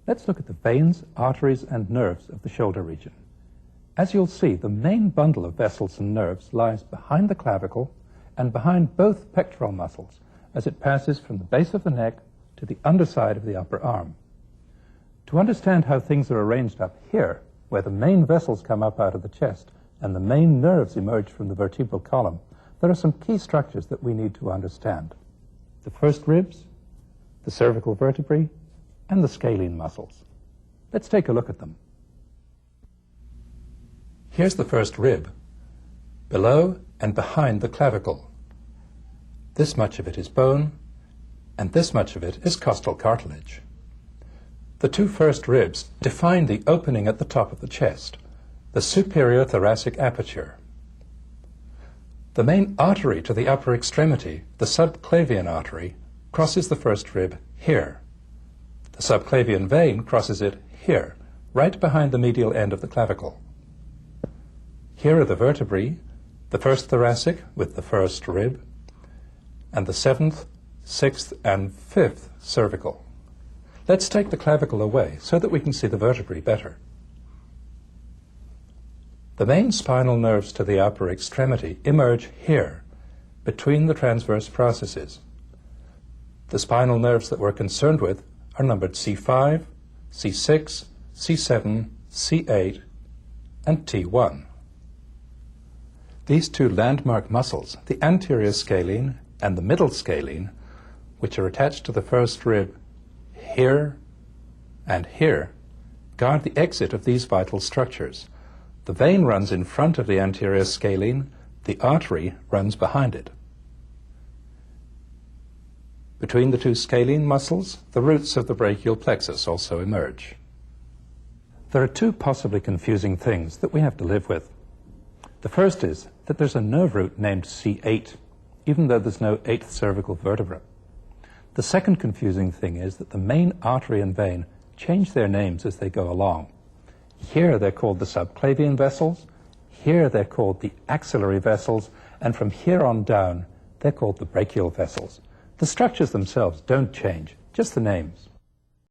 Let's look at the veins, arteries, and nerves of the shoulder region. As you'll see, the main bundle of vessels and nerves lies behind the clavicle and behind both pectoral muscles as it passes from the base of the neck to the underside of the upper arm. To understand how things are arranged up here, where the main vessels come up out of the chest and the main nerves emerge from the vertebral column, there are some key structures that we need to understand. The first ribs, the cervical vertebrae, and the scalene muscles. Let's take a look at them. Here's the first rib, below and behind the clavicle. This much of it is bone, and this much of it is costal cartilage. The two first ribs define the opening at the top of the chest, the superior thoracic aperture. The main artery to the upper extremity, the subclavian artery, crosses the first rib here. The subclavian vein crosses it here, right behind the medial end of the clavicle. Here are the vertebrae, the first thoracic with the first rib, and the seventh, sixth, and fifth cervical. Let's take the clavicle away so that we can see the vertebrae better. The main spinal nerves to the upper extremity emerge here, between the transverse processes. The spinal nerves that we're concerned with are numbered C5, C6, C7, C8, and T1. These two landmark muscles, the anterior scalene and the middle scalene, which are attached to the first rib here and here, guard the exit of these vital structures. The vein runs in front of the anterior scalene, the artery runs behind it. Between the two scalene muscles, the roots of the brachial plexus also emerge. There are two possibly confusing things that we have to live with. The first is that there's a nerve root named C8, even though there's no eighth cervical vertebra. The second confusing thing is that the main artery and vein change their names as they go along. Here they're called the subclavian vessels, here they're called the axillary vessels, and from here on down they're called the brachial vessels. The structures themselves don't change, just the names.